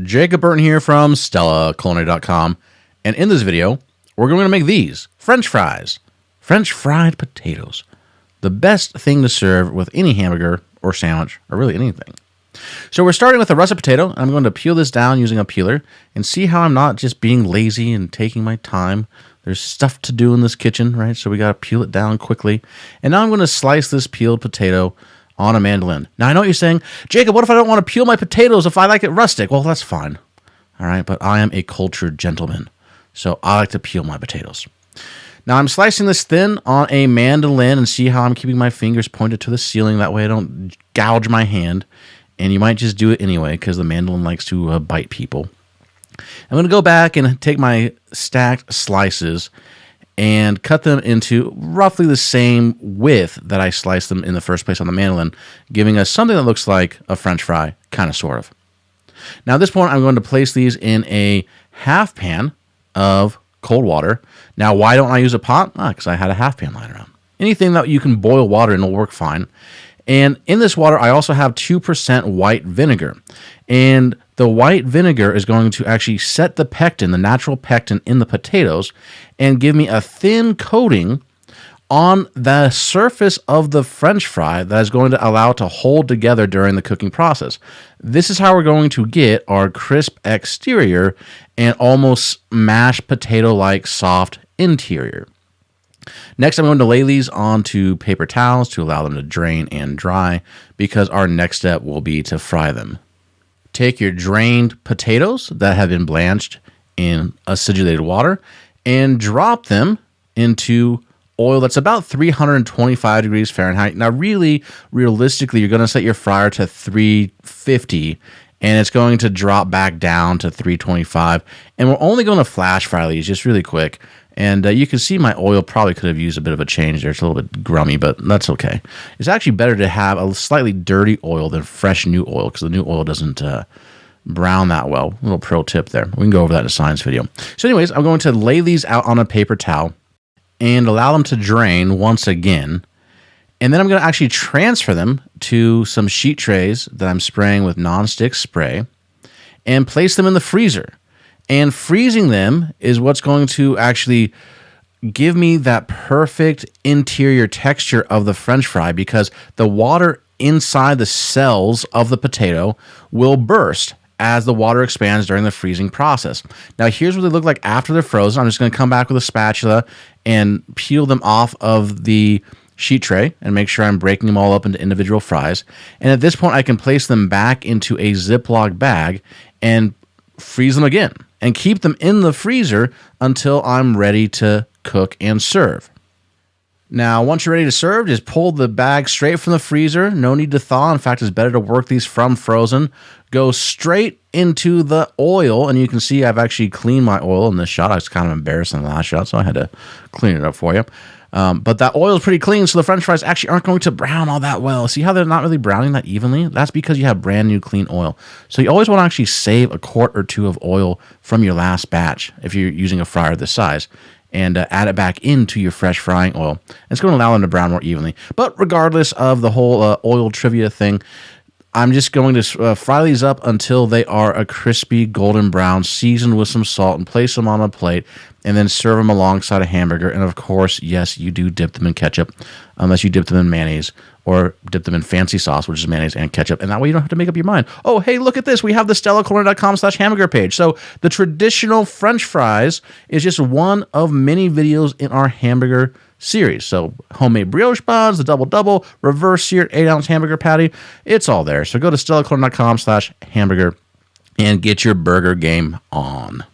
Jacob Burton here from StellaCulinary.com, and in this video, we're going to make these French fries. French fried potatoes. The best thing to serve with any hamburger or sandwich, or really anything. So we're starting with a russet potato. I'm going to peel this down using a peeler, and see how I'm not just being lazy and taking my time. There's stuff to do in this kitchen, right? So we got to peel it down quickly. And now I'm going to slice this peeled potato on a mandolin. Now, I know what you're saying, Jacob, what if I don't want to peel my potatoes if I like it rustic? Well, that's fine. All right, but I am a cultured gentleman, so I like to peel my potatoes. Now, I'm slicing this thin on a mandolin, and see how I'm keeping my fingers pointed to the ceiling. That way I don't gouge my hand, and you might just do it anyway because the mandolin likes to bite people. I'm going to go back and take my stacked slices and cut them into roughly the same width that I sliced them in the first place on the mandolin, giving us something that looks like a French fry, kind of, sort of. Now, at this point, I'm going to place these in a half pan of cold water. Now, why don't I use a pot? Because I had a half pan lying around. Anything that you can boil water in will work fine. And in this water, I also have 2% white vinegar. And the white vinegar is going to actually set the pectin, the natural pectin in the potatoes, and give me a thin coating on the surface of the French fry that is going to allow it to hold together during the cooking process. This is how we're going to get our crisp exterior and almost mashed potato-like soft interior. Next, I'm going to lay these onto paper towels to allow them to drain and dry, because our next step will be to fry them. Take your drained potatoes that have been blanched in acidulated water and drop them into oil that's about 325 degrees Fahrenheit. Now, really, realistically, you're going to set your fryer to 350, and it's going to drop back down to 325. And we're only going to flash fry these just really quick. And you can see my oil probably could have used a bit of a change there. It's a little bit grummy, but that's okay. It's actually better to have a slightly dirty oil than fresh new oil, because the new oil doesn't brown that well. A little pro tip there. We can go over that in a science video. So anyways, I'm going to lay these out on a paper towel and allow them to drain once again. And then I'm going to actually transfer them to some sheet trays that I'm spraying with nonstick spray and place them in the freezer. And freezing them is what's going to actually give me that perfect interior texture of the French fry, because the water inside the cells of the potato will burst as the water expands during the freezing process. Now, here's what they look like after they're frozen. I'm just going to come back with a spatula and peel them off of the sheet tray and make sure I'm breaking them all up into individual fries. And at this point, I can place them back into a Ziploc bag and freeze them again, and keep them in the freezer until I'm ready to cook and serve. Now, once you're ready to serve, just pull the bag straight from the freezer. No need to thaw. In fact, it's better to work these from frozen. Go straight into the oil, and you can see I've actually cleaned my oil in this shot. I was kind of embarrassed in the last shot, so I had to clean it up for you. But that oil is pretty clean, so the French fries actually aren't going to brown all that well. See how they're not really browning that evenly? That's because you have brand new clean oil. So you always want to actually save a quart or two of oil from your last batch if you're using a fryer this size, and add it back into your fresh frying oil. It's going to allow them to brown more evenly. But regardless of the whole oil trivia thing, I'm just going to fry these up until they are a crispy golden brown, seasoned with some salt, and place them on a plate, and then serve them alongside a hamburger. And of course, yes, you do dip them in ketchup, unless you dip them in mayonnaise or dip them in fancy sauce, which is mayonnaise and ketchup. And that way you don't have to make up your mind. Oh, hey, look at this. We have the StellaCulinary.com/hamburger page. So the traditional French fries is just one of many videos in our hamburger series. So homemade brioche buns, the double-double, reverse seared 8-ounce hamburger patty. It's all there. So go to StellaCulinary.com/hamburger and get your burger game on.